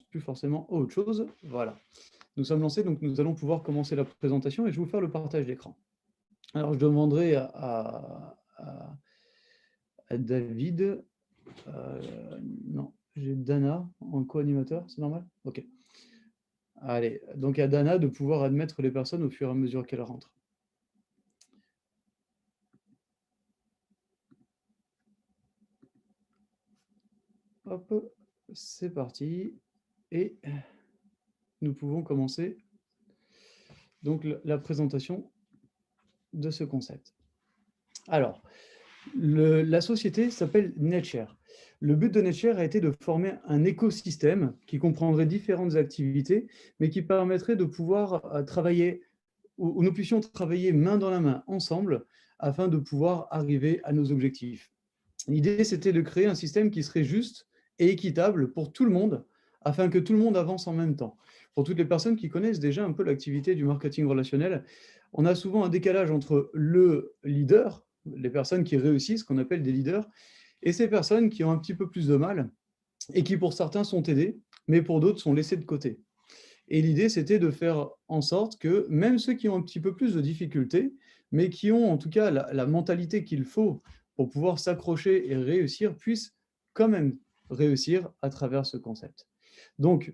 plus forcément à autre chose. Voilà. Nous sommes lancés, donc nous allons pouvoir commencer la présentation et je vais vous faire le partage d'écran. Alors, je demanderai à David, non, j'ai Dana en co-animateur, c'est normal? OK. Allez, donc à Dana de pouvoir admettre les personnes au fur et à mesure qu'elles rentrent. Hop, c'est parti et nous pouvons commencer donc la présentation de ce concept. Alors, la société s'appelle NetShare. Le but de NetShare a été de former un écosystème qui comprendrait différentes activités, mais qui permettrait de pouvoir travailler, où nous puissions travailler main dans la main ensemble afin de pouvoir arriver à nos objectifs. L'idée, c'était de créer un système qui serait juste et équitable pour tout le monde, afin que tout le monde avance en même temps. Pour toutes les personnes qui connaissent déjà un peu l'activité du marketing relationnel, on a souvent un décalage entre le leader, les personnes qui réussissent, qu'on appelle des leaders, et ces personnes qui ont un petit peu plus de mal et qui, pour certains, sont aidés, mais pour d'autres, sont laissés de côté. Et l'idée, c'était de faire en sorte que même ceux qui ont un petit peu plus de difficultés, mais qui ont en tout cas la mentalité qu'il faut pour pouvoir s'accrocher et réussir, puissent quand même réussir à travers ce concept. Donc,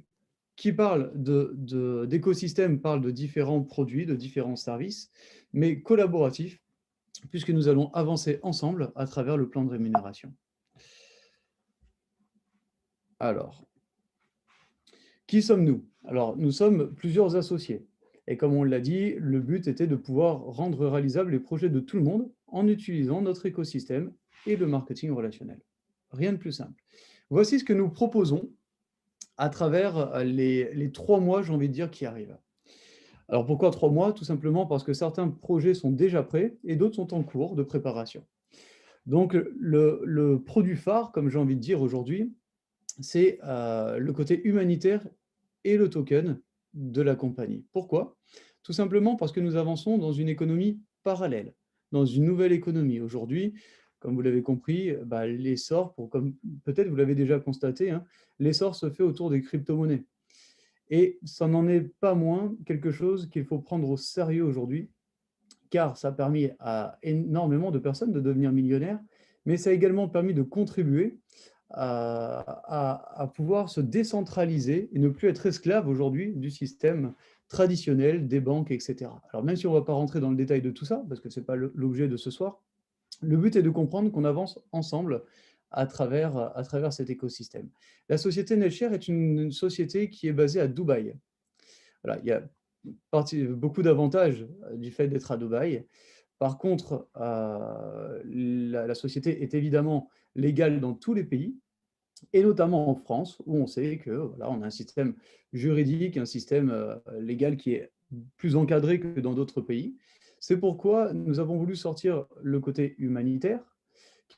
qui parle d'écosystème parle de différents produits, de différents services, mais collaboratifs, puisque nous allons avancer ensemble à travers le plan de rémunération. Alors, qui sommes-nous? Alors, nous sommes plusieurs associés. Et comme on l'a dit, le but était de pouvoir rendre réalisables les projets de tout le monde en utilisant notre écosystème et le marketing relationnel. Rien de plus simple. Voici ce que nous proposons à travers les 3 mois, j'ai envie de dire, qui arrivent. Alors pourquoi 3 mois? Tout simplement parce que certains projets sont déjà prêts et d'autres sont en cours de préparation. Donc le produit phare, comme j'ai envie de dire aujourd'hui, c'est le côté humanitaire et le token de la compagnie. Pourquoi? Tout simplement parce que nous avançons dans une économie parallèle, dans une nouvelle économie. Aujourd'hui, comme vous l'avez compris, l'essor, comme peut-être vous l'avez déjà constaté, hein, l'essor se fait autour des crypto-monnaies. Et ça n'en est pas moins quelque chose qu'il faut prendre au sérieux aujourd'hui, car ça a permis à énormément de personnes de devenir millionnaires, mais ça a également permis de contribuer à pouvoir se décentraliser et ne plus être esclave aujourd'hui du système traditionnel des banques, etc. Alors même si on ne va pas rentrer dans le détail de tout ça, parce que ce n'est pas l'objet de ce soir, le but est de comprendre qu'on avance ensemble à travers cet écosystème. La société NetShare est une société qui est basée à Dubaï. Voilà, il y a beaucoup d'avantages du fait d'être à Dubaï. Par contre, la société est évidemment légale dans tous les pays, et notamment en France, où on sait que voilà, on a un système juridique, un système légal qui est plus encadré que dans d'autres pays. C'est pourquoi nous avons voulu sortir le côté humanitaire,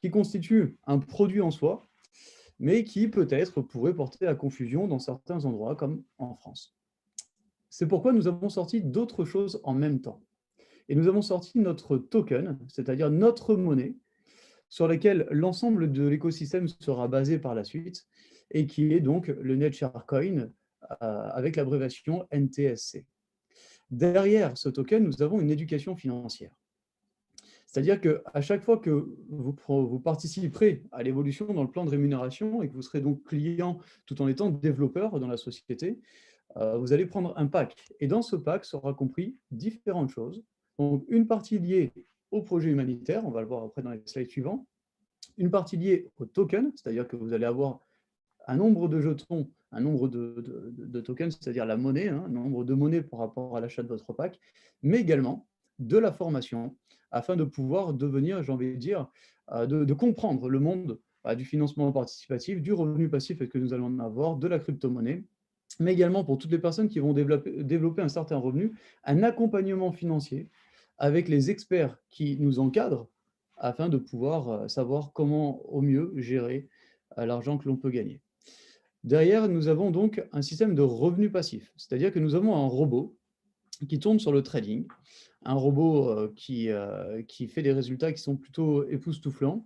qui constitue un produit en soi, mais qui peut-être pourrait porter à confusion dans certains endroits, comme en France. C'est pourquoi nous avons sorti d'autres choses en même temps. Et nous avons sorti notre token, c'est-à-dire notre monnaie, sur laquelle l'ensemble de l'écosystème sera basé par la suite, et qui est donc le NetShare Coin, avec l'abréviation NTSC. Derrière ce token, nous avons une éducation financière. C'est-à-dire qu'à chaque fois que vous participerez à l'évolution dans le plan de rémunération et que vous serez donc client tout en étant développeur dans la société, vous allez prendre un pack. Et dans ce pack sera compris différentes choses. Donc, une partie liée au projet humanitaire, on va le voir après dans les slides suivants. Une partie liée au token, c'est-à-dire que vous allez avoir un nombre de jetons, un nombre de tokens, c'est-à-dire la monnaie, hein, un nombre de monnaies par rapport à l'achat de votre pack, mais également de la formation, afin de pouvoir devenir, j'ai envie de dire, de comprendre le monde du financement participatif, du revenu passif que nous allons en avoir, de la crypto-monnaie, mais également pour toutes les personnes qui vont développer un certain revenu, un accompagnement financier avec les experts qui nous encadrent afin de pouvoir savoir comment au mieux gérer l'argent que l'on peut gagner. Derrière, nous avons donc un système de revenus passifs, c'est-à-dire que nous avons un robot qui tourne sur le trading, un robot qui fait des résultats qui sont plutôt époustouflants,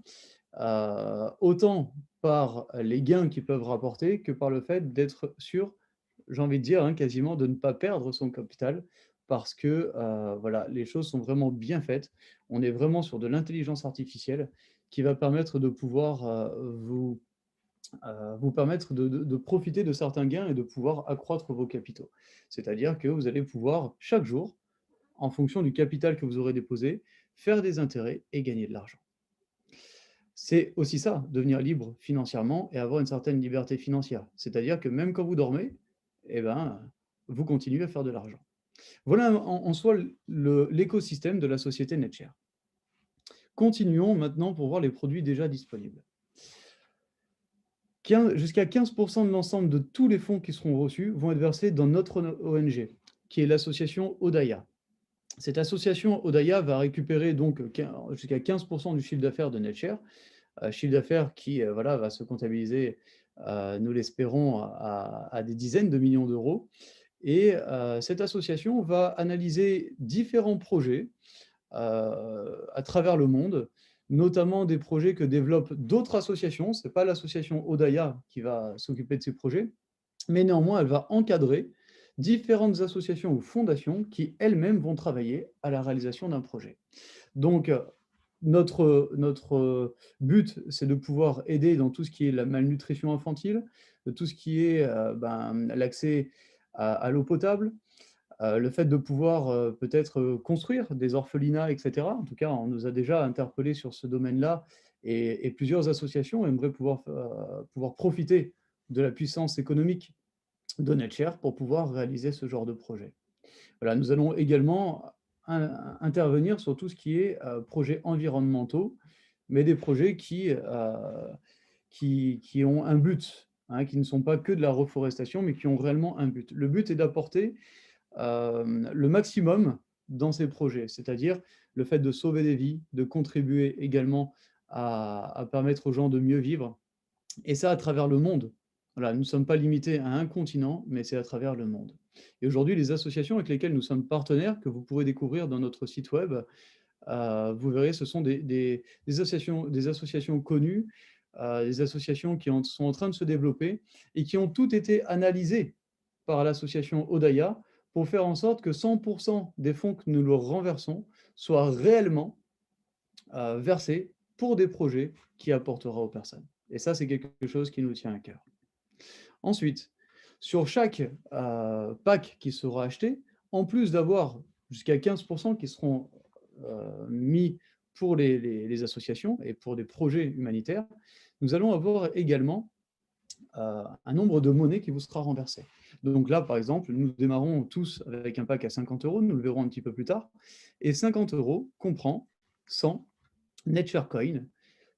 autant par les gains qu'ils peuvent rapporter que par le fait d'être sûr, j'ai envie de dire, hein, quasiment de ne pas perdre son capital parce que, voilà, les choses sont vraiment bien faites. On est vraiment sur de l'intelligence artificielle qui va permettre de pouvoir, vous permettre de profiter de certains gains et de pouvoir accroître vos capitaux. C'est-à-dire que vous allez pouvoir, chaque jour, en fonction du capital que vous aurez déposé, faire des intérêts et gagner de l'argent. C'est aussi ça, devenir libre financièrement et avoir une certaine liberté financière. C'est-à-dire que même quand vous dormez, eh ben, vous continuez à faire de l'argent. Voilà en soi l'écosystème de la société NetShare. Continuons maintenant pour voir les produits déjà disponibles. Jusqu'à 15% de l'ensemble de tous les fonds qui seront reçus vont être versés dans notre ONG, qui est l'association Odaya. Cette association Odaya va récupérer donc jusqu'à 15% du chiffre d'affaires de NetShare, chiffre d'affaires qui voilà, va se comptabiliser, nous l'espérons, à des dizaines de millions d'euros. Et cette association va analyser différents projets à travers le monde, notamment des projets que développent d'autres associations. Ce n'est pas l'association Odaya qui va s'occuper de ces projets, mais néanmoins, elle va encadrer différentes associations ou fondations qui elles-mêmes vont travailler à la réalisation d'un projet. Donc, notre but, c'est de pouvoir aider dans tout ce qui est la malnutrition infantile, de tout ce qui est l'accès à l'eau potable, le fait de pouvoir peut-être construire des orphelinats, etc. En tout cas, on nous a déjà interpellés sur ce domaine-là et plusieurs associations aimeraient pouvoir profiter de la puissance économique de NetShare pour pouvoir réaliser ce genre de projet. Voilà, nous allons également intervenir sur tout ce qui est projets environnementaux, mais des projets qui ont un but, hein, qui ne sont pas que de la reforestation, mais qui ont réellement un but. Le but est d'apporter le maximum dans ces projets, c'est-à-dire le fait de sauver des vies, de contribuer également à permettre aux gens de mieux vivre, et ça à travers le monde. Voilà, nous ne sommes pas limités à un continent, mais c'est à travers le monde. Et aujourd'hui, les associations avec lesquelles nous sommes partenaires, que vous pourrez découvrir dans notre site web, vous verrez, ce sont des associations connues, des associations qui sont en train de se développer et qui ont toutes été analysées par l'association Odaya pour faire en sorte que 100% des fonds que nous leur renversons soient réellement versés pour des projets qui apporteront aux personnes. Et ça, c'est quelque chose qui nous tient à cœur. Ensuite, sur chaque pack qui sera acheté, en plus d'avoir jusqu'à 15% qui seront mis pour les associations et pour des projets humanitaires, nous allons avoir également un nombre de monnaies qui vous sera renversé. Donc là, par exemple, nous démarrons tous avec un pack à 50 euros, nous le verrons un petit peu plus tard, et 50 euros comprend 100 NetShare Coin.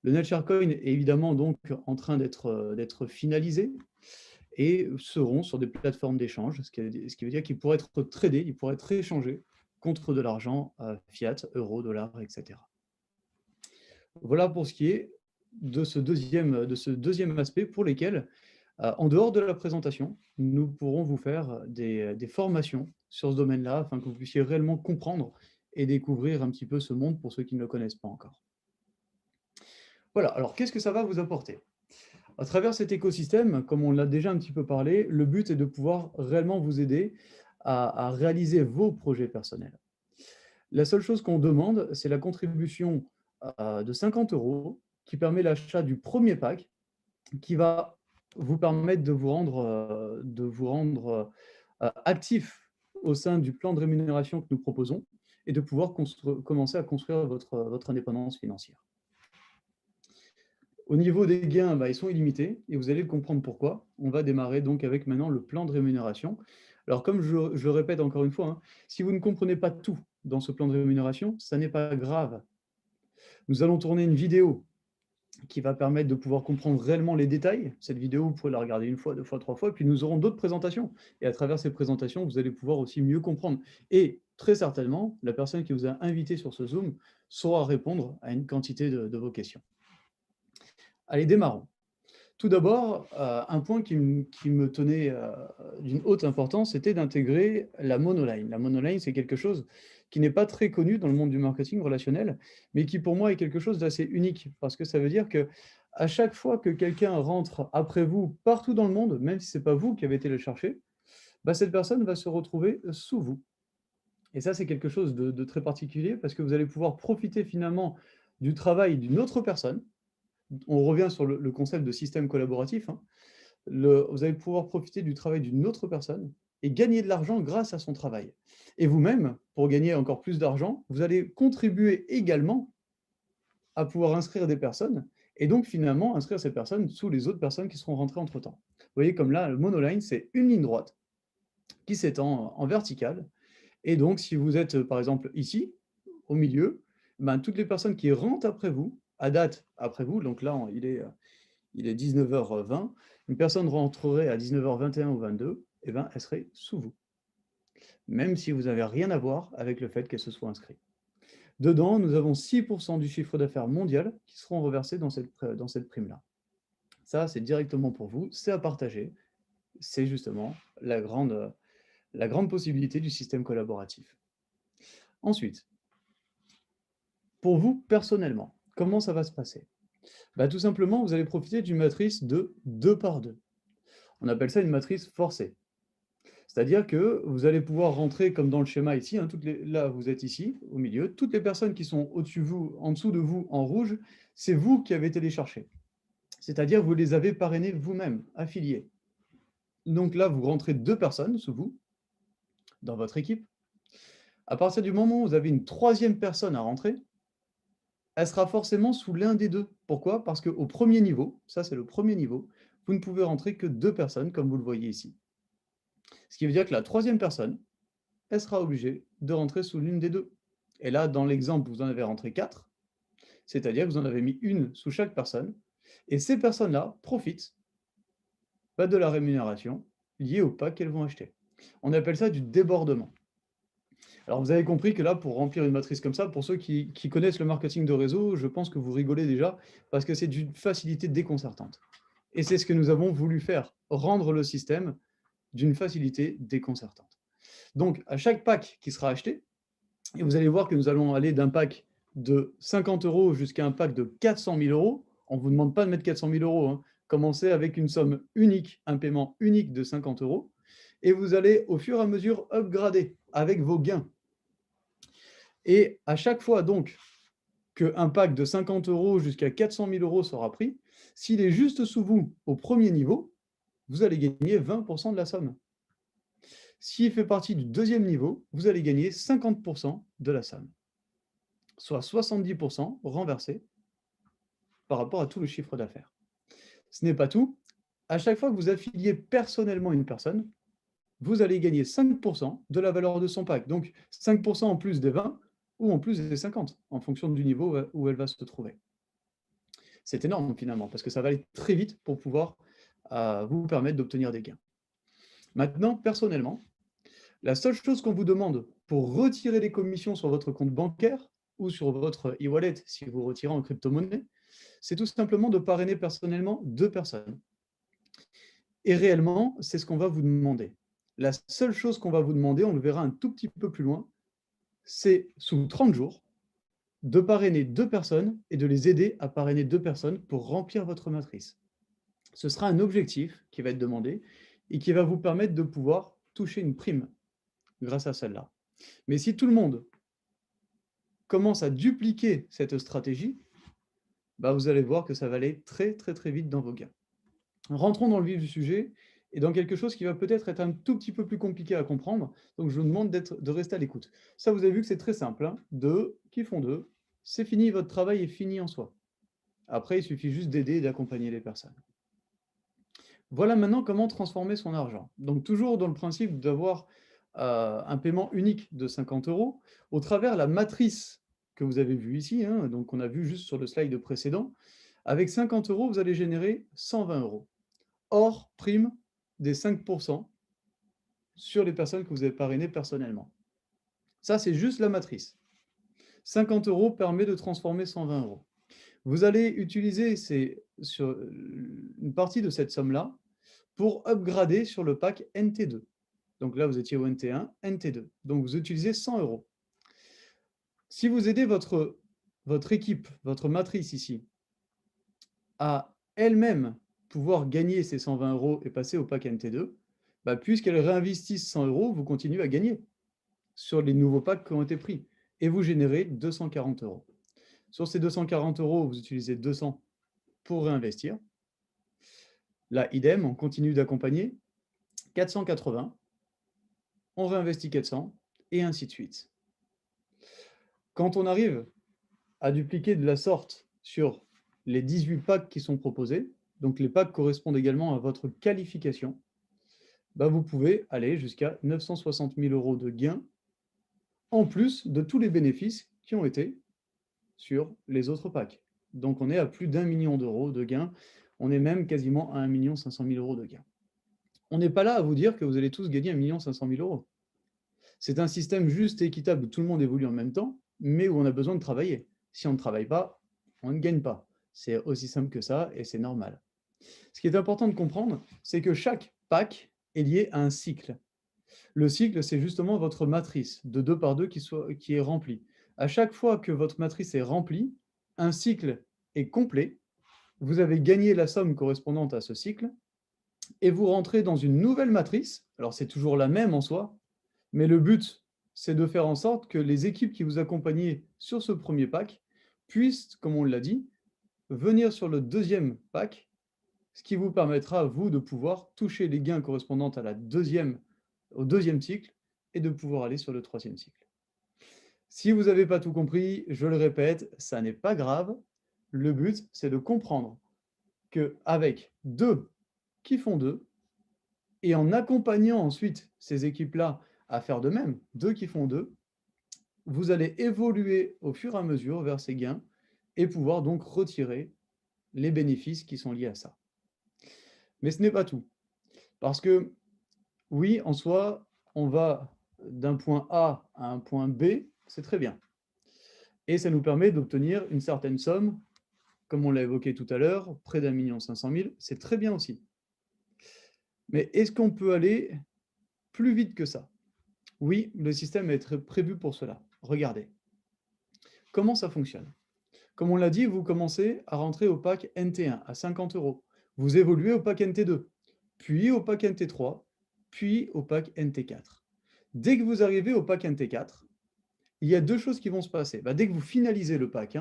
Le NetShare Coin est évidemment donc en train d'être finalisé et seront sur des plateformes d'échange, ce qui veut dire qu'il pourrait être tradé, il pourrait être échangé contre de l'argent fiat, euros, dollars, etc. Voilà pour ce qui est de ce deuxième aspect pour lesquels, en dehors de la présentation, nous pourrons vous faire des formations sur ce domaine-là afin que vous puissiez réellement comprendre et découvrir un petit peu ce monde pour ceux qui ne le connaissent pas encore. Voilà, alors qu'est-ce que ça va vous apporter? À travers cet écosystème, comme on l'a déjà un petit peu parlé, le but est de pouvoir réellement vous aider à réaliser vos projets personnels. La seule chose qu'on demande, c'est la contribution de 50 euros qui permet l'achat du premier pack qui va vous permettre de vous rendre actif au sein du plan de rémunération que nous proposons et de pouvoir commencer à construire votre indépendance financière. Au niveau des gains, ils sont illimités et vous allez le comprendre pourquoi. On va démarrer donc avec maintenant le plan de rémunération. Alors comme je le répète encore une fois, hein, si vous ne comprenez pas tout dans ce plan de rémunération, ça n'est pas grave. Nous allons tourner une vidéo qui va permettre de pouvoir comprendre réellement les détails. Cette vidéo, vous pouvez la regarder une fois, deux fois, trois fois, puis nous aurons d'autres présentations. Et à travers ces présentations, vous allez pouvoir aussi mieux comprendre. Et très certainement, la personne qui vous a invité sur ce Zoom saura répondre à une quantité de vos questions. Allez, démarrons. Tout d'abord, un point qui me tenait d'une haute importance, c'était d'intégrer la monoline. La monoline, c'est quelque chose qui n'est pas très connu dans le monde du marketing relationnel, mais qui pour moi est quelque chose d'assez unique, parce que ça veut dire que À chaque fois que quelqu'un rentre après vous, partout dans le monde, même si ce n'est pas vous qui avez été le chercher, bah, cette personne va se retrouver sous vous. Et ça, c'est quelque chose de très particulier parce que vous allez pouvoir profiter finalement du travail d'une autre personne. On revient sur le concept de système collaboratif, hein. Vous allez pouvoir profiter du travail d'une autre personne et gagner de l'argent grâce à son travail. Et vous-même, pour gagner encore plus d'argent, vous allez contribuer également à pouvoir inscrire des personnes et donc finalement inscrire ces personnes sous les autres personnes qui seront rentrées entre-temps. Vous voyez comme là, le monoline, c'est une ligne droite qui s'étend en verticale. Et donc, si vous êtes, par exemple, ici, au milieu, ben, toutes les personnes qui rentrent après vous, à date après vous, donc là, il est 19h20, une personne rentrerait à 19h21 ou 22, et ben, elle serait sous vous, même si vous n'avez rien à voir avec le fait qu'elle se soit inscrite. Dedans, nous avons 6% du chiffre d'affaires mondial qui seront reversés dans cette prime-là. Ça, c'est directement pour vous, c'est à partager. C'est justement la grande possibilité du système collaboratif. Ensuite, pour vous, personnellement, comment ça va se passer? Bah, tout simplement, vous allez profiter d'une matrice de 2 par 2. On appelle ça une matrice forcée. C'est-à-dire que vous allez pouvoir rentrer comme dans le schéma ici, hein, là, vous êtes ici, au milieu. Toutes les personnes qui sont au-dessus de vous, en dessous de vous, en rouge, c'est vous qui avez été les chercher. C'est-à-dire vous les avez parrainés vous-même, affiliés. Donc là, vous rentrez 2 personnes sous vous, dans votre équipe. À partir du moment où vous avez une 3e personne à rentrer, elle sera forcément sous l'un des 2. Pourquoi? Parce qu'au premier niveau, ça c'est le premier niveau, vous ne pouvez rentrer que 2 personnes, comme vous le voyez ici. Ce qui veut dire que la 3e personne, elle sera obligée de rentrer sous l'une des 2. Et là, dans l'exemple, vous en avez rentré 4, c'est-à-dire que vous en avez mis une sous chaque personne, et ces personnes-là profitent de la rémunération liée au pack qu'elles vont acheter. On appelle ça du débordement. Alors vous avez compris que là, pour remplir une matrice comme ça, pour ceux qui connaissent le marketing de réseau, je pense que vous rigolez déjà, parce que c'est d'une facilité déconcertante. Et c'est ce que nous avons voulu faire, rendre le système d'une facilité déconcertante. Donc, à chaque pack qui sera acheté, et vous allez voir que nous allons aller d'un pack de 50 € jusqu'à un pack de 400 000 €. On ne vous demande pas de mettre 400 000 €, hein. Commencez avec une somme unique, un paiement unique de 50 €, et vous allez au fur et à mesure upgrader avec vos gains. Et à chaque fois donc qu'un pack de 50 € jusqu'à 400 000 € sera pris, s'il est juste sous vous au premier niveau, vous allez gagner 20% de la somme. S'il fait partie du deuxième niveau, vous allez gagner 50% de la somme, soit 70% renversé par rapport à tout le chiffre d'affaires. Ce n'est pas tout. À chaque fois que vous affiliez personnellement une personne, vous allez gagner 5% de la valeur de son pack. Donc 5% en plus des 20 ou en plus des 50, en fonction du niveau où elle va se trouver. C'est énorme finalement, parce que ça va aller très vite pour pouvoir vous permettre d'obtenir des gains. Maintenant, personnellement, la seule chose qu'on vous demande pour retirer les commissions sur votre compte bancaire ou sur votre e-wallet, si vous retirez en crypto-monnaie, c'est tout simplement de parrainer personnellement 2 personnes. Et réellement, c'est ce qu'on va vous demander. La seule chose qu'on va vous demander, on le verra un tout petit peu plus loin, c'est sous 30 jours, de parrainer 2 personnes et de les aider à parrainer 2 personnes pour remplir votre matrice. Ce sera un objectif qui va être demandé et qui va vous permettre de pouvoir toucher une prime grâce à celle-là. Mais si tout le monde commence à dupliquer cette stratégie, vous allez voir que ça va aller très, très, très vite dans vos gains. Rentrons dans le vif du sujet et dans quelque chose qui va peut-être être un tout petit peu plus compliqué à comprendre. Donc, je vous demande de rester à l'écoute. Ça, vous avez vu que c'est très simple, hein. 2 qui font 2, c'est fini, votre travail est fini en soi. Après, il suffit juste d'aider et d'accompagner les personnes. Voilà maintenant comment transformer son argent. Donc, toujours dans le principe d'avoir un paiement unique de 50 € au travers la matrice que vous avez vue ici, hein, donc on a vu juste sur le slide précédent. Avec 50 €, vous allez générer 120 €, hors prime des 5% sur les personnes que vous avez parrainées personnellement. Ça, c'est juste la matrice. 50 € permet de transformer 120 €. Vous allez utiliser une partie de cette somme-là pour upgrader sur le pack NT2. Donc là, vous étiez au NT1, NT2. Donc vous utilisez 100 €. Si vous aidez votre équipe, votre matrice ici, à elle-même pouvoir gagner ces 120 € et passer au pack NT2, bah, puisqu'elle réinvestissent 100 €, vous continuez à gagner sur les nouveaux packs qui ont été pris et vous générez 240 €. Sur ces 240 €, vous utilisez 200 pour réinvestir. Là, idem, on continue d'accompagner. 480, on réinvestit 400 et ainsi de suite. Quand on arrive à dupliquer de la sorte sur les 18 packs qui sont proposés, donc les packs correspondent également à votre qualification, bah vous pouvez aller jusqu'à 960 000 € de gains, en plus de tous les bénéfices qui ont été sur les autres packs. Donc on est à plus d'1 million d'euros de gains, on est même quasiment à 1 500 000 € de gains. On n'est pas là à vous dire que vous allez tous gagner 1 500 000 €. C'est un système juste et équitable où tout le monde évolue en même temps, mais où on a besoin de travailler. Si on ne travaille pas, on ne gagne pas. C'est aussi simple que ça et c'est normal. Ce qui est important de comprendre, c'est que chaque pack est lié à un cycle. Le cycle, c'est justement votre matrice de 2 par 2 qui est remplie. À chaque fois que votre matrice est remplie, un cycle est complet, vous avez gagné la somme correspondante à ce cycle et vous rentrez dans une nouvelle matrice. Alors c'est toujours la même en soi, mais le but, c'est de faire en sorte que les équipes qui vous accompagnaient sur ce premier pack puissent, comme on l'a dit, venir sur le deuxième pack, ce qui vous permettra, vous, de pouvoir toucher les gains correspondants à au deuxième cycle et de pouvoir aller sur le troisième cycle. Si vous n'avez pas tout compris, je le répète, ça n'est pas grave. Le but, c'est de comprendre qu'avec 2 qui font 2, et en accompagnant ensuite ces équipes-là à faire de même, 2 qui font 2, vous allez évoluer au fur et à mesure vers ces gains et pouvoir donc retirer les bénéfices qui sont liés à ça. Mais ce n'est pas tout. Parce que oui, en soi, on va d'un point A à un point B, c'est très bien. Et ça nous permet d'obtenir une certaine somme, comme on l'a évoqué tout à l'heure, près d'1 500 000, c'est très bien aussi. Mais est-ce qu'on peut aller plus vite que ça? Oui, le système est prévu pour cela. Regardez. Comment ça fonctionne? Comme on l'a dit, vous commencez à rentrer au pack NT1 à 50 €. Vous évoluez au pack NT2, puis au pack NT3, puis au pack NT4. Dès que vous arrivez au pack NT4, il y a 2 choses qui vont se passer. Dès que vous finalisez le pack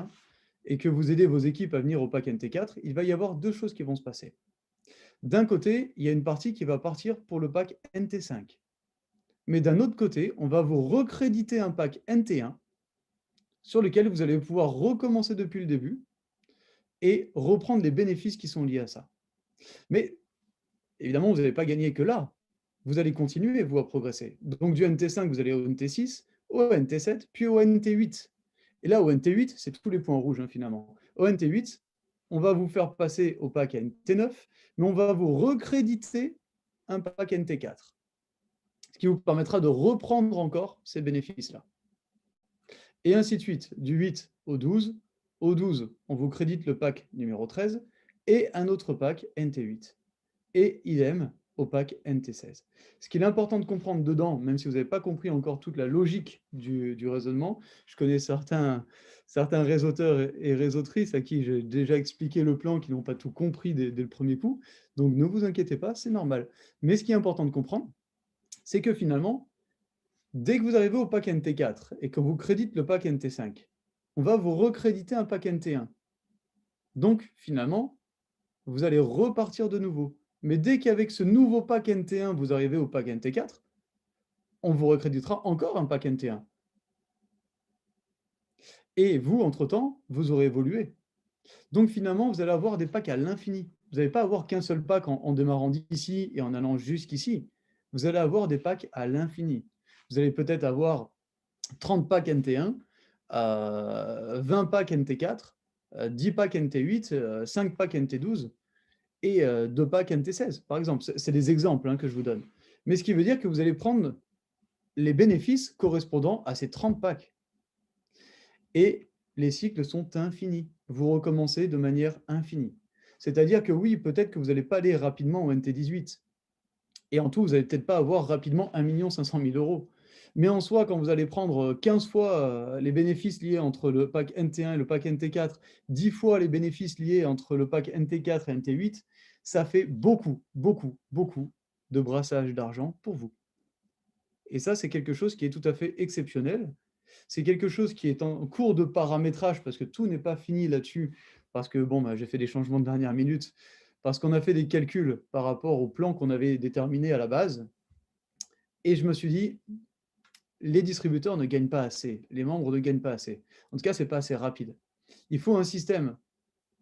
et que vous aidez vos équipes à venir au pack NT4, il va y avoir 2 choses qui vont se passer. D'un côté, il y a une partie qui va partir pour le pack NT5. Mais d'un autre côté, on va vous recréditer un pack NT1 sur lequel vous allez pouvoir recommencer depuis le début et reprendre les bénéfices qui sont liés à ça. Mais évidemment, vous n'allez pas gagner que là. Vous allez continuer, vous, à progresser. Donc du NT5, vous allez au NT6, au NT7, puis au NT8. Et là, au NT8, c'est tous les points rouges, finalement. Au NT8, on va vous faire passer au pack NT9, mais on va vous recréditer un pack NT4, ce qui vous permettra de reprendre encore ces bénéfices-là. Et ainsi de suite, du 8 au 12. Au 12, on vous crédite le pack numéro 13 et un autre pack NT8. Et idem au pack NT16. Ce qu'il est important de comprendre dedans, même si vous n'avez pas compris encore toute la logique du raisonnement, je connais certains réseauteurs et réseautrices à qui j'ai déjà expliqué le plan, qui n'ont pas tout compris dès le premier coup, donc ne vous inquiétez pas, c'est normal. Mais ce qui est important de comprendre, c'est que finalement, dès que vous arrivez au pack NT4 et que vous créditez le pack NT5, on va vous recréditer un pack NT1. Donc, finalement, vous allez repartir de nouveau. Mais dès qu'avec ce nouveau pack NT1, vous arrivez au pack NT4, on vous recréditera encore un pack NT1. Et vous, entre-temps, vous aurez évolué. Donc, finalement, vous allez avoir des packs à l'infini. Vous n'allez pas avoir qu'un seul pack en démarrant d'ici et en allant jusqu'ici. Vous allez avoir des packs à l'infini. Vous allez peut-être avoir 30 packs NT1, 20 packs NT4, 10 packs NT8, 5 packs NT12 et 2 packs NT16, par exemple. C'est des exemples que je vous donne. Mais ce qui veut dire que vous allez prendre les bénéfices correspondant à ces 30 packs. Et les cycles sont infinis. Vous recommencez de manière infinie. C'est-à-dire que oui, peut-être que vous n'allez pas aller rapidement au NT18. Et en tout, vous n'allez peut-être pas avoir rapidement 1 500 000 €. Mais en soi, quand vous allez prendre 15 fois les bénéfices liés entre le pack NT1 et le pack NT4, 10 fois les bénéfices liés entre le pack NT4 et NT8, ça fait beaucoup, beaucoup, beaucoup de brassage d'argent pour vous. Et ça, c'est quelque chose qui est tout à fait exceptionnel. C'est quelque chose qui est en cours de paramétrage parce que tout n'est pas fini là-dessus, parce que bon, bah, j'ai fait des changements de dernière minute, parce qu'on a fait des calculs par rapport au plan qu'on avait déterminé à la base. Et je me suis dit, les distributeurs ne gagnent pas assez, les membres ne gagnent pas assez. En tout cas, ce n'est pas assez rapide. Il faut un système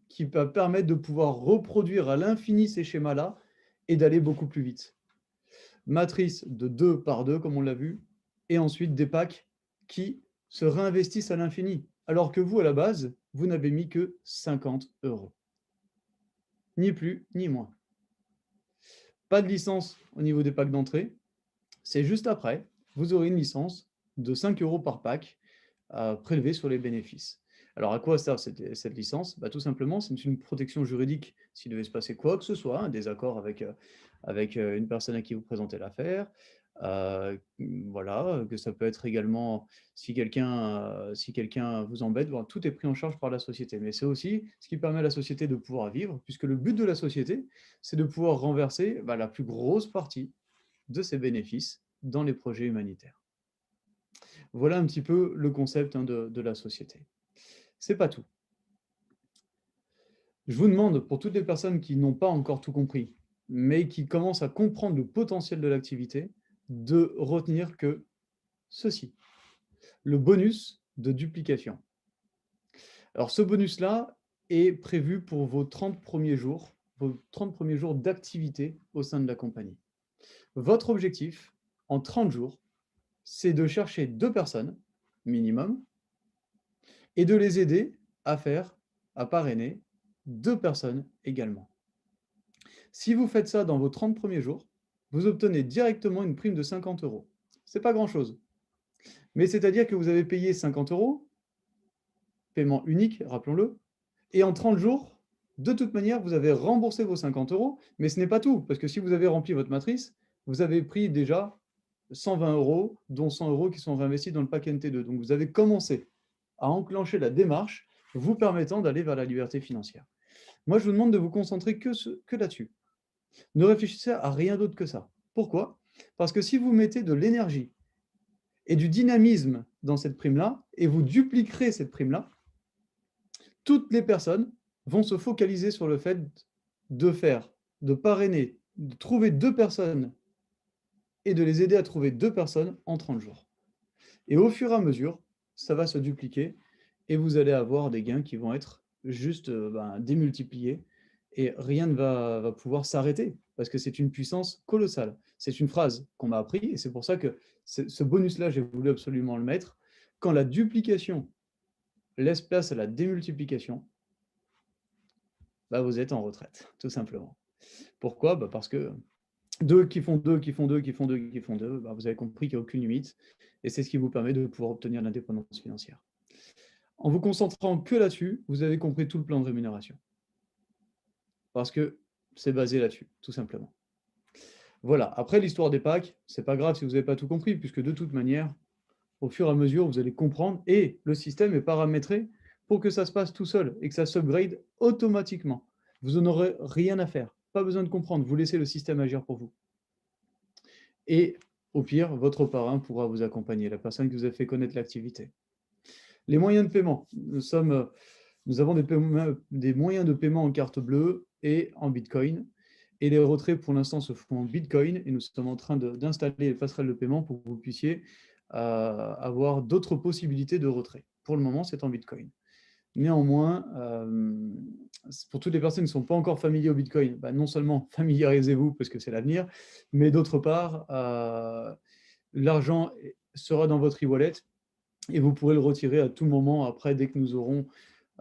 qui va permettre de pouvoir reproduire à l'infini ces schémas-là et d'aller beaucoup plus vite. Matrice de 2 par 2, comme on l'a vu, et ensuite des packs qui se réinvestissent à l'infini, alors que vous, à la base, vous n'avez mis que 50 €. Ni plus, ni moins. Pas de licence au niveau des packs d'entrée, c'est juste après, vous aurez une licence de 5 € par pack prélevée sur les bénéfices. Alors à quoi sert cette licence? Bah, tout simplement, c'est une protection juridique s'il devait se passer quoi que ce soit, un désaccord avec une personne à qui vous présentez l'affaire. Voilà, que ça peut être également si quelqu'un vous embête, bon, tout est pris en charge par la société. Mais c'est aussi ce qui permet à la société de pouvoir vivre, puisque le but de la société, c'est de pouvoir renverser la plus grosse partie de ses bénéfices dans les projets humanitaires. Voilà un petit peu le concept de la société. C'est pas tout. Je vous demande, pour toutes les personnes qui n'ont pas encore tout compris, mais qui commencent à comprendre le potentiel de l'activité, de retenir que ceci, le bonus de duplication. Alors ce bonus-là est prévu pour vos 30 premiers jours d'activité au sein de la compagnie. Votre objectif, en 30 jours, c'est de chercher 2 personnes, minimum, et de les aider à parrainer 2 personnes également. Si vous faites ça dans vos 30 premiers jours, vous obtenez directement une prime de 50 €. C'est pas grand-chose. Mais c'est-à-dire que vous avez payé 50 €, paiement unique, rappelons-le, et en 30 jours, de toute manière, vous avez remboursé vos 50 €, mais ce n'est pas tout, parce que si vous avez rempli votre matrice, vous avez pris déjà 120 €, dont 100 € qui sont réinvestis dans le pack NT2. Donc vous avez commencé à enclencher la démarche vous permettant d'aller vers la liberté financière. Moi, je vous demande de vous concentrer que là-dessus. Ne réfléchissez à rien d'autre que ça. Pourquoi? Parce que si vous mettez de l'énergie et du dynamisme dans cette prime-là, et vous dupliquerez cette prime-là, toutes les personnes vont se focaliser sur le fait de parrainer, de trouver 2 personnes et de les aider à trouver 2 personnes en 30 jours. Et au fur et à mesure, ça va se dupliquer et vous allez avoir des gains qui vont être juste démultipliés et rien ne va pouvoir s'arrêter parce que c'est une puissance colossale. C'est une phrase qu'on m'a appris et c'est pour ça que ce bonus-là, j'ai voulu absolument le mettre. Quand la duplication laisse place à la démultiplication, vous êtes en retraite, tout simplement. Pourquoi? Parce que 2 qui font 2, qui font 2, qui font 2, qui font 2, vous avez compris qu'il n'y a aucune limite et c'est ce qui vous permet de pouvoir obtenir l'indépendance financière. En vous concentrant que là-dessus, vous avez compris tout le plan de rémunération. Parce que c'est basé là-dessus, tout simplement. Voilà, après l'histoire des packs, c'est pas grave si vous n'avez pas tout compris, puisque de toute manière, au fur et à mesure, vous allez comprendre et le système est paramétré pour que ça se passe tout seul et que ça s'upgrade automatiquement. Vous n'en aurez rien à faire, pas besoin de comprendre, vous laissez le système agir pour vous. Et au pire, votre parrain pourra vous accompagner, la personne qui vous a fait connaître l'activité. Les moyens de paiement, nous avons des moyens de paiement en carte bleue et en Bitcoin. Et les retraits, pour l'instant, se font en Bitcoin. Et nous sommes en train d'installer les passerelles de paiement pour que vous puissiez avoir d'autres possibilités de retrait. Pour le moment, c'est en Bitcoin. Néanmoins, pour toutes les personnes qui ne sont pas encore familiers au Bitcoin, non seulement familiarisez-vous parce que c'est l'avenir, mais d'autre part, l'argent sera dans votre e-wallet et vous pourrez le retirer à tout moment après dès que nous aurons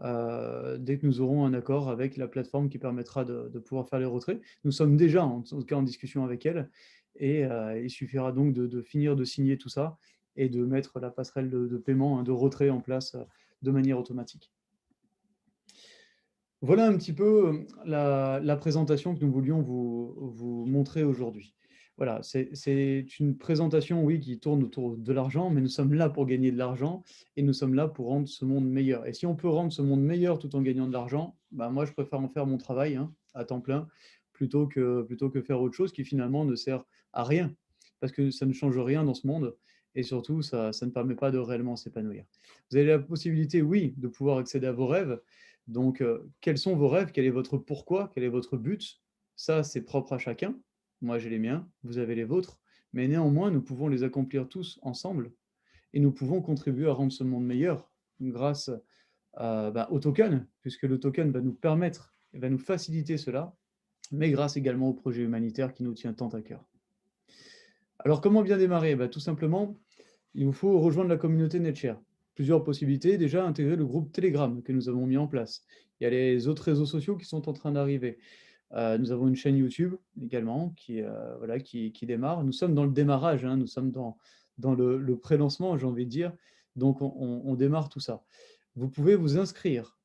un accord avec la plateforme qui permettra de pouvoir faire les retraits. Nous sommes déjà en tout cas en discussion avec elle et il suffira donc de finir de signer tout ça et de mettre la passerelle de paiement, de retrait en place de manière automatique. Voilà un petit peu la présentation que nous voulions vous montrer aujourd'hui. Voilà, c'est une présentation, oui, qui tourne autour de l'argent, mais nous sommes là pour gagner de l'argent et nous sommes là pour rendre ce monde meilleur. Et si on peut rendre ce monde meilleur tout en gagnant de l'argent, bah, moi, je préfère en faire mon travail, hein, à temps plein, plutôt que faire autre chose qui finalement ne sert à rien, parce que ça ne change rien dans ce monde et surtout, ça ne permet pas de réellement s'épanouir. Vous avez la possibilité, oui, de pouvoir accéder à vos rêves. Donc, quels sont vos rêves? Quel est votre pourquoi? Quel est votre but? Ça, c'est propre à chacun. Moi, j'ai les miens, vous avez les vôtres, mais néanmoins, nous pouvons les accomplir tous ensemble et nous pouvons contribuer à rendre ce monde meilleur grâce au token, puisque le token va nous permettre et va nous faciliter cela, mais grâce également au projet humanitaire qui nous tient tant à cœur. Alors, comment bien démarrer? Tout simplement, il vous faut rejoindre la communauté NetShare. Plusieurs possibilités. Déjà, intégrer le groupe Telegram que nous avons mis en place. Il y a les autres réseaux sociaux qui sont en train d'arriver. Nous avons une chaîne YouTube également voilà, qui démarre. Nous sommes dans le démarrage, hein, nous sommes dans le pré-lancement, j'ai envie de dire. Donc, on démarre tout ça. Vous pouvez vous inscrire.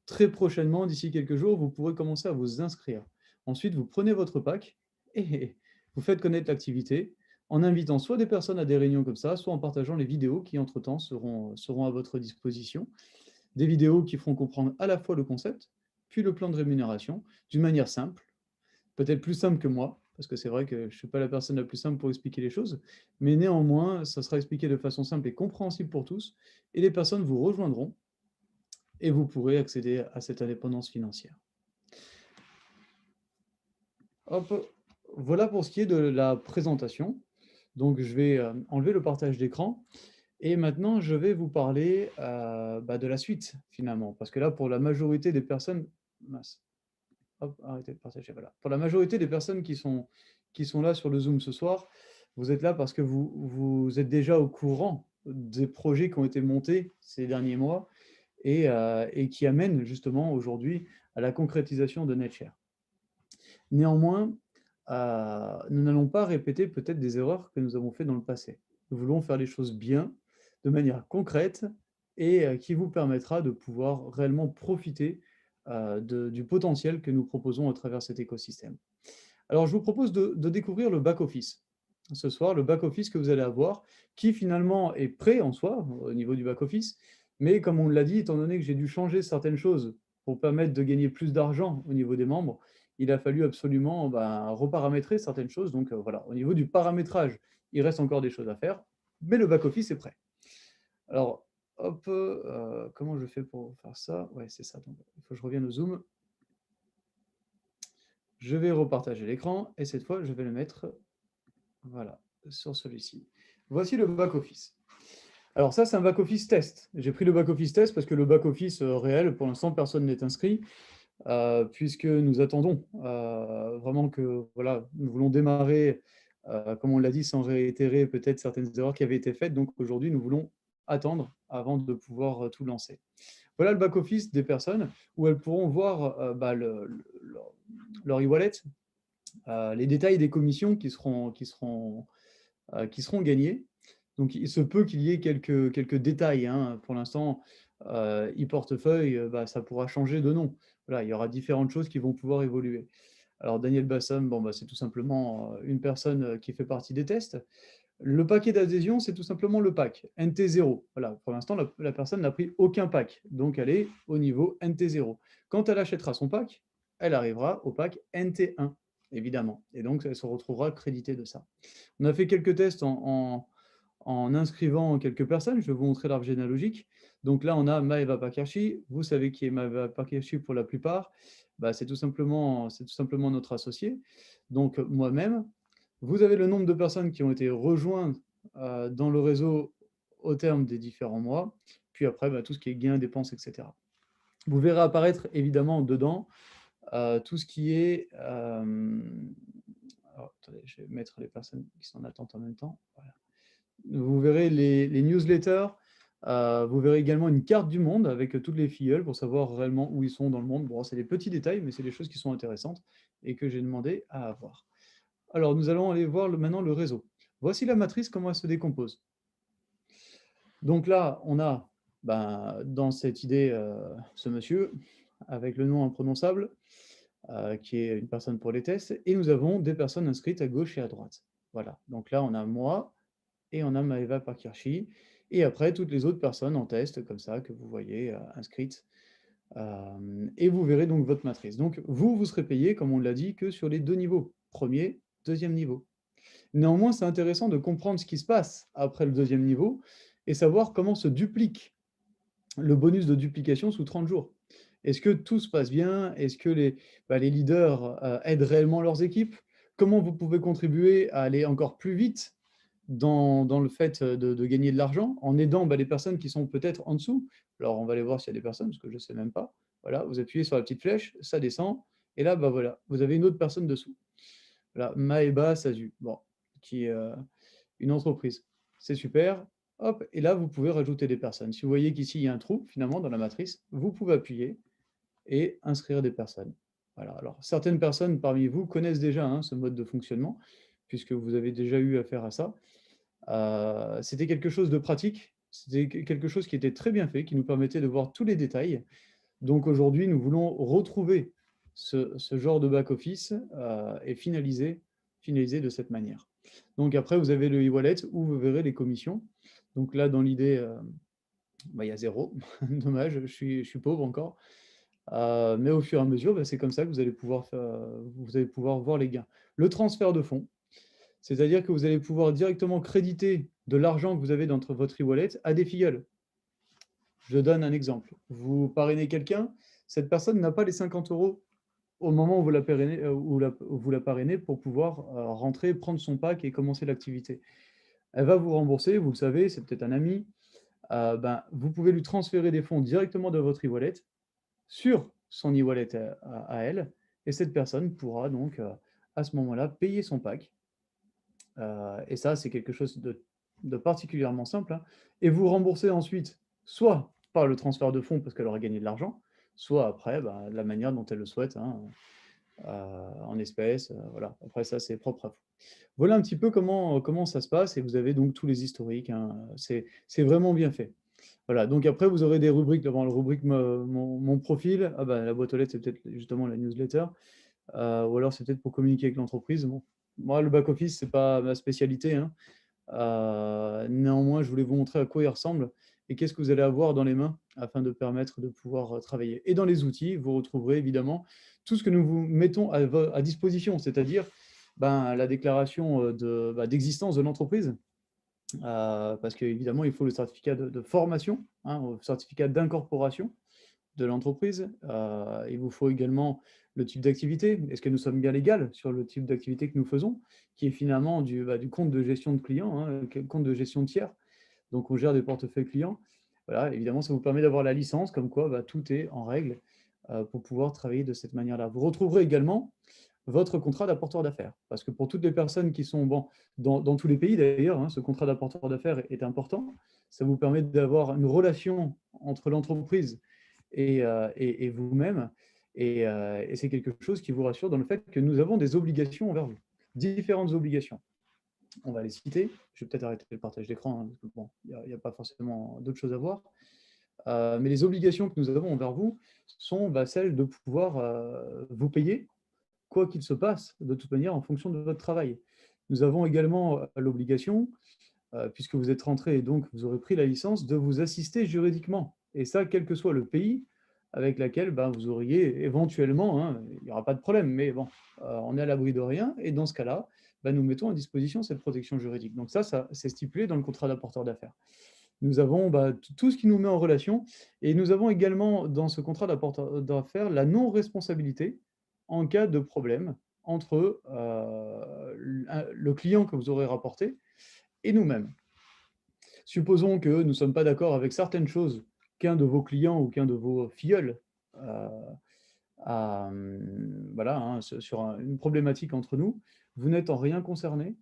Très prochainement, d'ici quelques jours, vous pourrez commencer à vous inscrire. Ensuite, vous prenez votre pack et vous faites connaître l'activité en invitant soit des personnes à des réunions comme ça, soit en partageant les vidéos qui, entre-temps, seront à votre disposition. Des vidéos qui feront comprendre à la fois le concept, puis le plan de rémunération, d'une manière simple, peut-être plus simple que moi, parce que c'est vrai que je ne suis pas la personne la plus simple pour expliquer les choses, mais néanmoins, ça sera expliqué de façon simple et compréhensible pour tous, et les personnes vous rejoindront, et vous pourrez accéder à cette indépendance financière. Hop, voilà pour ce qui est de la présentation. Donc je vais enlever le partage d'écran, et maintenant je vais vous parler de la suite, finalement, parce que là, pour la majorité des personnes... Mince. Hop, arrêtez de partager, voilà. Pour la majorité des personnes qui sont là sur le Zoom ce soir, vous êtes là parce que vous êtes déjà au courant des projets qui ont été montés ces derniers mois et qui amènent justement aujourd'hui à la concrétisation de NetShare. Néanmoins, nous n'allons pas répéter peut-être des erreurs que nous avons faites dans le passé. Nous voulons faire les choses bien, de manière concrète et qui vous permettra de pouvoir réellement profiter du potentiel que nous proposons à travers cet écosystème. Alors, je vous propose de découvrir le back-office. Ce soir, le back-office que vous allez avoir, qui finalement est prêt en soi, au niveau du back-office, mais comme on l'a dit, étant donné que j'ai dû changer certaines choses pour permettre de gagner plus d'argent au niveau des membres, il a fallu absolument reparamétrer certaines choses. Donc voilà, au niveau du paramétrage, il reste encore des choses à faire, mais le back-office est prêt. Alors, hop, comment je fais pour faire ça? Ouais, c'est ça. Donc, il faut que je revienne au Zoom. Je vais repartager l'écran et cette fois, je vais le mettre voilà, sur celui-ci. Voici le back-office. Alors ça, c'est un back-office test. J'ai pris le back-office test parce que le back-office réel, pour l'instant, personne n'est inscrit, puisque nous attendons vraiment que, voilà, nous voulons démarrer, comme on l'a dit, sans réitérer peut-être certaines erreurs qui avaient été faites. Donc aujourd'hui, nous voulons attendre avant de pouvoir tout lancer. Voilà le back-office des personnes où elles pourront voir leur e-wallet, les détails des commissions qui seront gagnés. Donc, il se peut qu'il y ait quelques détails, hein. Pour l'instant, e-portefeuille, ça pourra changer de nom. Voilà, il y aura différentes choses qui vont pouvoir évoluer. Alors, Daniel Bassam, bon, c'est tout simplement une personne qui fait partie des tests. Le paquet d'adhésion, c'est tout simplement le pack NT0. Voilà, pour l'instant, la personne n'a pris aucun pack, donc elle est au niveau NT0. Quand elle achètera son pack, elle arrivera au pack NT1, évidemment, et donc elle se retrouvera créditée de ça. On a fait quelques tests en inscrivant quelques personnes. Je vais vous montrer l'arbre généalogique. Donc là, on a Maeva Pakershi. Vous savez qui est Maeva Pakershi pour la plupart. C'est tout simplement notre associé. Donc moi-même, vous avez le nombre de personnes qui ont été rejointes dans le réseau au terme des différents mois. Puis après, tout ce qui est gains, dépenses, etc. Vous verrez apparaître évidemment dedans tout ce qui est... alors, attendez, je vais mettre les personnes qui sont en attente en même temps. Voilà. Vous verrez les newsletters. Vous verrez également une carte du monde avec toutes les filleuls pour savoir réellement où ils sont dans le monde. Bon, c'est des petits détails, mais c'est des choses qui sont intéressantes et que j'ai demandé à avoir. Alors, nous allons aller voir maintenant le réseau. Voici la matrice, comment elle se décompose. Donc là, on a dans cette idée ce monsieur avec le nom imprononçable. qui est une personne pour les tests, et nous avons des personnes inscrites à gauche et à droite. Voilà, donc là, on a moi et on a Maëva Parkirchi, et après toutes les autres personnes en test comme ça que vous voyez inscrites. Et vous verrez donc votre matrice. Donc vous, vous serez payé, comme on l'a dit, que sur les 2 niveaux, premier, deuxième niveau. Néanmoins, c'est intéressant de comprendre ce qui se passe après le deuxième niveau et savoir comment se duplique le bonus de duplication sous 30 jours. Est-ce que tout se passe bien? Est-ce que les leaders aident réellement leurs équipes? Comment vous pouvez contribuer à aller encore plus vite dans le fait de gagner de l'argent en aidant les personnes qui sont peut-être en dessous? Alors, on va aller voir s'il y a des personnes, parce que je ne sais même pas. Voilà, vous appuyez sur la petite flèche, ça descend, et là, voilà, vous avez une autre personne dessous. Voilà, Maeba Sazu, bon, qui est une entreprise. C'est super. Hop, et là, vous pouvez rajouter des personnes. Si vous voyez qu'ici, il y a un trou, finalement, dans la matrice, vous pouvez appuyer et inscrire des personnes. Voilà. Alors, certaines personnes parmi vous connaissent déjà ce mode de fonctionnement, puisque vous avez déjà eu affaire à ça. C'était quelque chose de pratique, c'était quelque chose qui était très bien fait, qui nous permettait de voir tous les détails. Donc aujourd'hui, nous voulons retrouver ce genre de back-office et finaliser de cette manière. Donc après, vous avez le e-wallet où vous verrez les commissions. Donc là, dans l'idée, il y a 0. Dommage, je suis pauvre encore. Mais au fur et à mesure, c'est comme ça que vous allez pouvoir voir les gains. Le transfert de fonds, c'est-à-dire que vous allez pouvoir directement créditer de l'argent que vous avez dans votre e-wallet à des filleuls. Je donne un exemple. Vous parrainez quelqu'un, cette personne n'a pas les 50 euros au moment où vous la parrainez, pour pouvoir rentrer, prendre son pack et commencer l'activité. Elle va vous rembourser, vous le savez, c'est peut-être un ami. Vous pouvez lui transférer des fonds directement de votre e-wallet sur son e-wallet à elle, et cette personne pourra donc à ce moment-là payer son pack. Et ça, c'est quelque chose de particulièrement simple, et vous remboursez ensuite soit par le transfert de fonds parce qu'elle aura gagné de l'argent, soit après, de la manière dont elle le souhaite, en espèces, voilà. Après ça, c'est propre à vous. Voilà un petit peu comment ça se passe, et vous avez donc tous les historiques, c'est vraiment bien fait. Voilà, donc après vous aurez des rubriques, devant la rubrique mon profil, la boîte aux lettres, c'est peut-être justement la newsletter, ou alors c'est peut-être pour communiquer avec l'entreprise. Bon, moi, le back office, c'est pas ma spécialité, néanmoins, je voulais vous montrer à quoi il ressemble et qu'est-ce que vous allez avoir dans les mains afin de permettre de pouvoir travailler. Et dans les outils, vous retrouverez évidemment tout ce que nous vous mettons à disposition, c'est-à-dire la déclaration d'existence de l'entreprise, parce qu'évidemment, il faut le certificat de formation, le certificat d'incorporation de l'entreprise. Il vous faut également le type d'activité. Est-ce que nous sommes bien légaux sur le type d'activité que nous faisons, qui est finalement du compte de gestion de clients, compte de gestion de tiers. Donc, on gère des portefeuilles clients. Voilà, évidemment, ça vous permet d'avoir la licence, comme quoi tout est en règle pour pouvoir travailler de cette manière-là. Vous retrouverez également votre contrat d'apporteur d'affaires. Parce que pour toutes les personnes qui sont, dans tous les pays d'ailleurs, ce contrat d'apporteur d'affaires est important. Ça vous permet d'avoir une relation entre l'entreprise et vous-même. Et c'est quelque chose qui vous rassure dans le fait que nous avons des obligations envers vous. Différentes obligations. On va les citer. Je vais peut-être arrêter le partage d'écran, parce que il n'y a pas forcément d'autres choses à voir. Mais les obligations que nous avons envers vous sont celles de pouvoir vous payer quoi qu'il se passe, de toute manière, en fonction de votre travail. Nous avons également l'obligation, puisque vous êtes rentré et donc vous aurez pris la licence, de vous assister juridiquement. Et ça, quel que soit le pays avec lequel vous auriez éventuellement, il n'y aura pas de problème, mais bon, on est à l'abri de rien. Et dans ce cas-là, nous mettons à disposition cette protection juridique. Donc ça c'est stipulé dans le contrat d'apporteur d'affaires. Nous avons tout ce qui nous met en relation, et nous avons également dans ce contrat d'apporteur d'affaires la non-responsabilité en cas de problème entre le client que vous aurez rapporté et nous-mêmes. Supposons que nous ne sommes pas d'accord avec certaines choses qu'un de vos clients ou qu'un de vos filleuls euh, voilà, sur une problématique entre nous, vous n'êtes en rien concerné.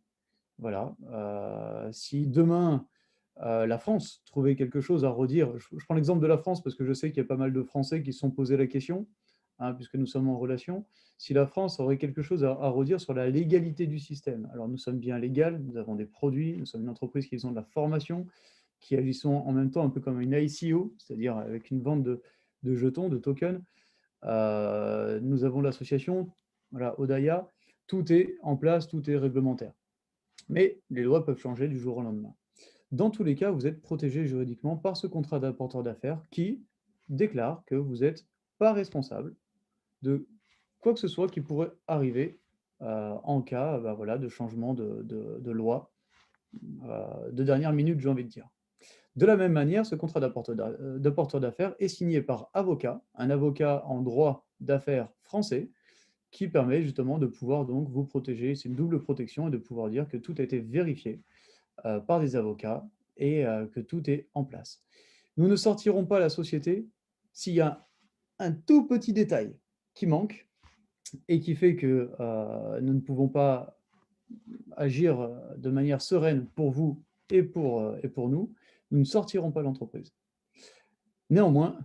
Voilà. Si demain, la France trouvait quelque chose à redire, je prends l'exemple de la France parce que je sais qu'il y a pas mal de Français qui se sont posés la question, puisque nous sommes en relation. Si la France aurait quelque chose à redire sur la légalité du système, alors nous sommes bien légal, nous avons des produits, nous sommes une entreprise qui faisons de la formation, qui agissons en même temps un peu comme une ICO, c'est-à-dire avec une vente de jetons, de tokens. Nous avons l'association, voilà, Odaya, tout est en place, tout est réglementaire. Mais les lois peuvent changer du jour au lendemain. Dans tous les cas, vous êtes protégé juridiquement par ce contrat d'apporteur d'affaires qui déclare que vous n'êtes pas responsable de quoi que ce soit qui pourrait arriver en cas bah, voilà, de changement de loi de dernière minute, j'ai envie de dire. De la même manière, ce contrat d'apporteur d'affaires est signé par avocat, un avocat en droit d'affaires français, qui permet justement de pouvoir donc vous protéger. C'est une double protection et de pouvoir dire que tout a été vérifié par des avocats et que tout est en place. Nous ne sortirons pas la société s'il y a un tout petit détail qui manque et qui fait que nous ne pouvons pas agir de manière sereine pour vous et pour nous, nous ne sortirons pas l'entreprise. Néanmoins,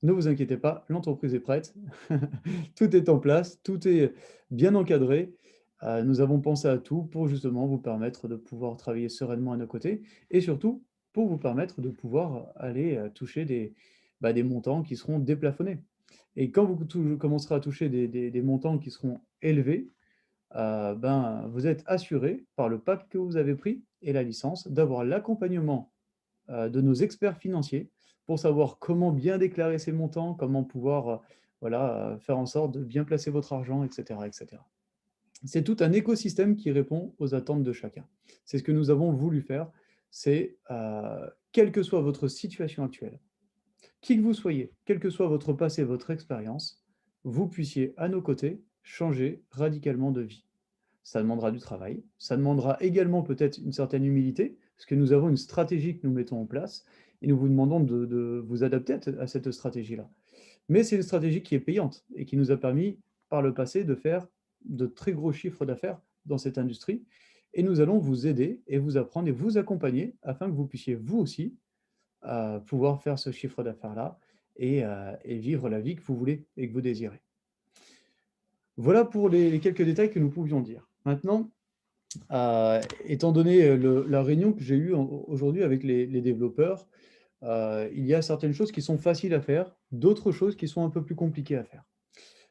ne vous inquiétez pas, l'entreprise est prête, tout est en place, tout est bien encadré. Nous avons pensé à tout pour justement vous permettre de pouvoir travailler sereinement à nos côtés et surtout pour vous permettre de pouvoir aller toucher des montants qui seront déplafonnés. Et quand vous commencerez à toucher des montants qui seront élevés, ben, vous êtes assuré par le pack que vous avez pris et la licence d'avoir l'accompagnement de nos experts financiers pour savoir comment bien déclarer ces montants, comment pouvoir voilà, faire en sorte de bien placer votre argent, etc. etc. C'est tout un écosystème qui répond aux attentes de chacun. C'est ce que nous avons voulu faire, c'est quelle que soit votre situation actuelle, qui que vous soyez, quel que soit votre passé, votre expérience, vous puissiez à nos côtés changer radicalement de vie. Ça demandera du travail, ça demandera également peut-être une certaine humilité, parce que nous avons une stratégie que nous mettons en place et nous vous demandons de vous adapter à cette stratégie-là. Mais c'est une stratégie qui est payante et qui nous a permis par le passé de faire de très gros chiffres d'affaires dans cette industrie. Et nous allons vous aider et vous apprendre et vous accompagner afin que vous puissiez vous aussi pouvoir faire ce chiffre d'affaires-là et vivre la vie que vous voulez et que vous désirez. Voilà pour les quelques détails que nous pouvions dire. Maintenant, étant donné la réunion que j'ai eue aujourd'hui avec les développeurs, il y a certaines choses qui sont faciles à faire, d'autres choses qui sont un peu plus compliquées à faire.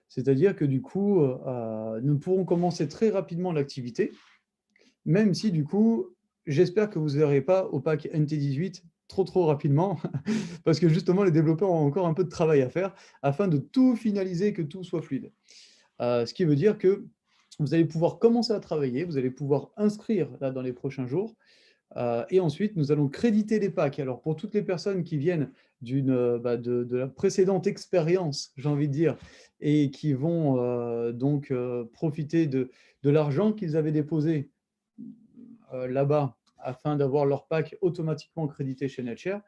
C'est-à-dire que du coup, nous pourrons commencer très rapidement l'activité, même si du coup, j'espère que vous n'aurez pas au pack NT18 trop rapidement, parce que justement, les développeurs ont encore un peu de travail à faire afin de tout finaliser, que tout soit fluide. Ce qui veut dire que vous allez pouvoir commencer à travailler, vous allez pouvoir inscrire là dans les prochains jours, et ensuite nous allons créditer les packs. Alors pour toutes les personnes qui viennent de la précédente expérience, j'ai envie de dire, et qui vont donc profiter de l'argent qu'ils avaient déposé là-bas afin d'avoir leur pack automatiquement crédité chez Netshare,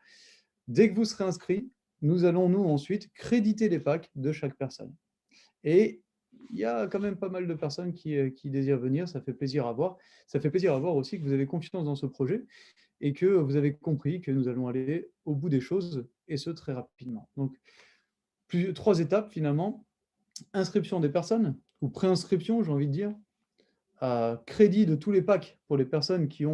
dès que vous serez inscrit, nous allons nous ensuite créditer les packs de chaque personne. Et il y a quand même pas mal de personnes qui désirent venir, ça fait plaisir à voir. Ça fait plaisir à voir aussi que vous avez confiance dans ce projet et que vous avez compris que nous allons aller au bout des choses, et ce, très rapidement. Donc, trois étapes finalement. Inscription des personnes, ou préinscription, j'ai envie de dire. Crédit de tous les packs pour les personnes qui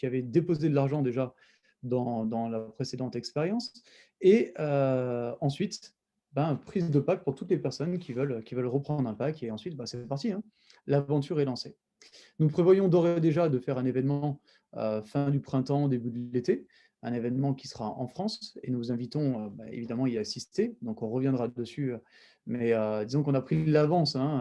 avaient déposé de l'argent déjà dans la précédente expérience. Et ensuite, ben, prise de pack pour toutes les personnes qui veulent reprendre un pack. Et ensuite, ben, c'est parti, hein. L'aventure est lancée. Nous prévoyons d'ores et déjà de faire un événement fin du printemps, début de l'été, un événement qui sera en France, et nous vous invitons évidemment à y assister, donc on reviendra dessus, mais disons qu'on a pris l'avance hein,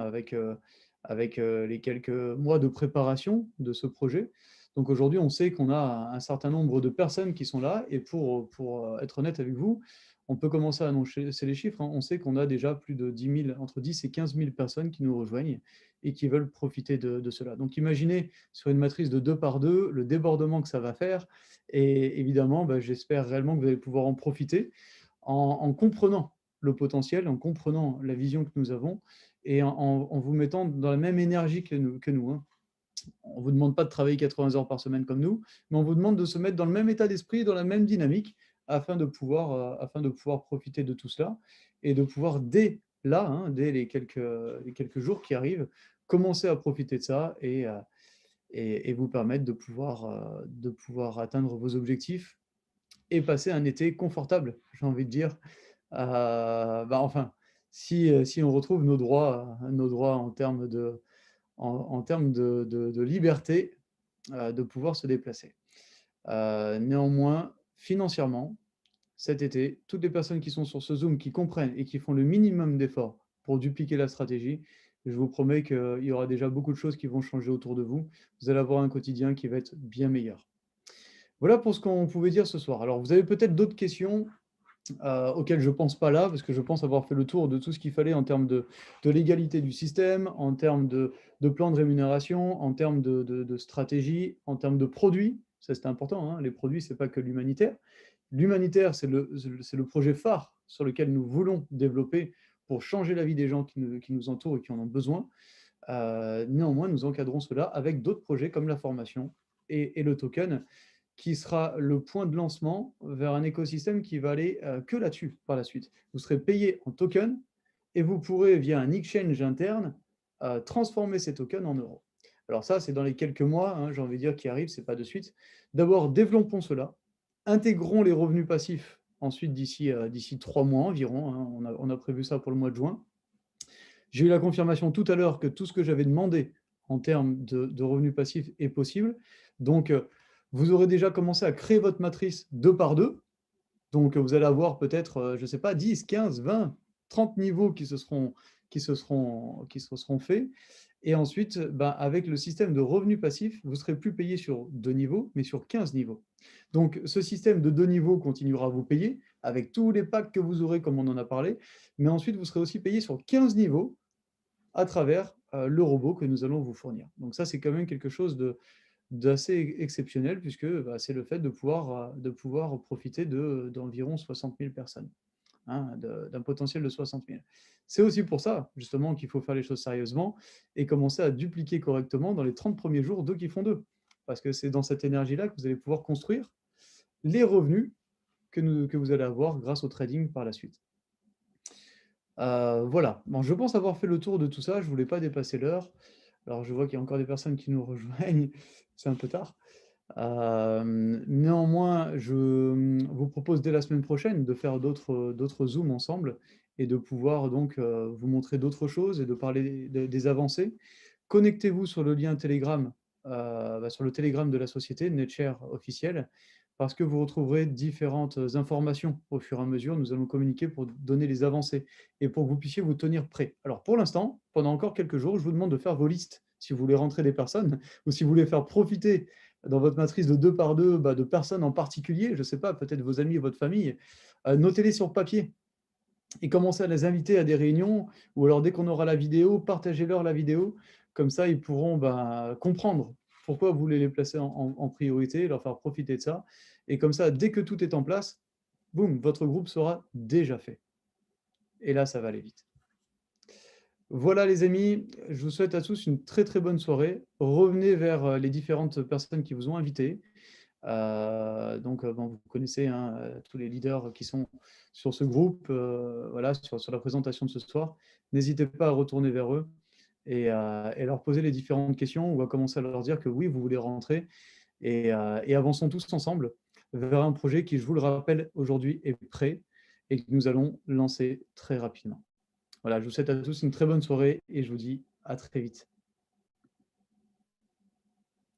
avec les quelques mois de préparation de ce projet. Donc aujourd'hui, on sait qu'on a un certain nombre de personnes qui sont là, et pour être honnête avec vous, on peut commencer à annoncer les chiffres, hein. On sait qu'on a déjà plus de 10 000, entre 10 et 15 000 personnes qui nous rejoignent et qui veulent profiter de cela. Donc imaginez sur une matrice de 2 par 2 le débordement que ça va faire. Et évidemment, j'espère réellement que vous allez pouvoir en profiter en comprenant le potentiel, en comprenant la vision que nous avons et en vous mettant dans la même énergie que nous, hein. On ne vous demande pas de travailler 80 heures par semaine comme nous, mais on vous demande de se mettre dans le même état d'esprit, dans la même dynamique, afin de pouvoir profiter de tout cela et de pouvoir, dès là, hein, dès les quelques jours qui arrivent, commencer à profiter de ça et vous permettre de pouvoir atteindre vos objectifs et passer un été confortable, j'ai envie de dire, Enfin, si on retrouve nos droits en termes en termes de liberté de pouvoir se déplacer. Néanmoins, financièrement, cet été, toutes les personnes qui sont sur ce Zoom, qui comprennent et qui font le minimum d'efforts pour dupliquer la stratégie, je vous promets qu'il y aura déjà beaucoup de choses qui vont changer autour de vous. Vous allez avoir un quotidien qui va être bien meilleur. Voilà pour ce qu'on pouvait dire ce soir. Alors, vous avez peut-être d'autres questions auxquelles je ne pense pas là, parce que je pense avoir fait le tour de tout ce qu'il fallait en termes de légalité du système, en termes de plan de rémunération, en termes de stratégie, en termes de produits. Ça, c'est important, hein. Les produits, ce n'est pas que l'humanitaire. L'humanitaire, c'est le projet phare sur lequel nous voulons développer pour changer la vie des gens qui nous entourent et qui en ont besoin. Néanmoins, nous encadrons cela avec d'autres projets comme la formation et le token, qui sera le point de lancement vers un écosystème qui va aller que là-dessus par la suite. Vous serez payé en token et vous pourrez, via un exchange interne, transformer ces tokens en euros. Alors ça, c'est dans les quelques mois, hein, j'ai envie de dire, qui arrivent, ce n'est pas de suite. D'abord, développons cela, intégrons les revenus passifs ensuite d'ici 3 mois environ, hein, on a prévu ça pour le mois de juin. J'ai eu la confirmation tout à l'heure que tout ce que j'avais demandé en termes de revenus passifs est possible. Donc, vous aurez déjà commencé à créer votre matrice 2 par 2. Donc, vous allez avoir peut-être, je ne sais pas, 10, 15, 20, 30 niveaux qui se seront faits. Et ensuite, avec le système de revenus passifs, vous ne serez plus payé sur 2 niveaux, mais sur 15 niveaux. Donc, ce système de 2 niveaux continuera à vous payer avec tous les packs que vous aurez, comme on en a parlé. Mais ensuite, vous serez aussi payé sur 15 niveaux à travers le robot que nous allons vous fournir. Donc ça, c'est quand même quelque chose d'assez exceptionnel, puisque c'est le fait de pouvoir profiter d'environ 60 000 personnes, hein, d'un potentiel de 60 000. C'est aussi pour ça, justement, qu'il faut faire les choses sérieusement et commencer à dupliquer correctement dans les 30 premiers jours, 2 qui font 2. Parce que c'est dans cette énergie-là que vous allez pouvoir construire les revenus que vous allez avoir grâce au trading par la suite. Voilà, bon, je pense avoir fait le tour de tout ça, je ne voulais pas dépasser l'heure. Alors je vois qu'il y a encore des personnes qui nous rejoignent, c'est un peu tard. Néanmoins, je vous propose dès la semaine prochaine de faire d'autres zooms ensemble et de pouvoir donc vous montrer d'autres choses et de parler des avancées. Connectez-vous sur le lien Telegram, sur le Telegram de la société NetShare officielle, parce que vous retrouverez différentes informations au fur et à mesure. Nous allons communiquer pour donner les avancées et pour que vous puissiez vous tenir prêt. Alors pour l'instant, pendant encore quelques jours, je vous demande de faire vos listes si vous voulez rentrer des personnes ou si vous voulez faire profiter dans votre matrice de 2 par 2 de personnes en particulier, je ne sais pas, peut-être vos amis et votre famille. Notez-les sur papier et commencez à les inviter à des réunions, ou alors dès qu'on aura la vidéo, partagez-leur la vidéo, comme ça ils pourront comprendre pourquoi vous voulez les placer en priorité, leur faire profiter de ça, et comme ça, dès que tout est en place, boum, votre groupe sera déjà fait. Et là, ça va aller vite. Voilà les amis, je vous souhaite à tous une très très bonne soirée. Revenez vers les différentes personnes qui vous ont invité. Vous connaissez, hein, tous les leaders qui sont sur ce groupe, voilà, sur la présentation de ce soir. N'hésitez pas à retourner vers eux et leur poser les différentes questions ou à commencer à leur dire que oui, vous voulez rentrer et avançons tous ensemble vers un projet qui, je vous le rappelle, aujourd'hui est prêt et que nous allons lancer très rapidement. Voilà, je vous souhaite à tous une très bonne soirée et je vous dis à très vite.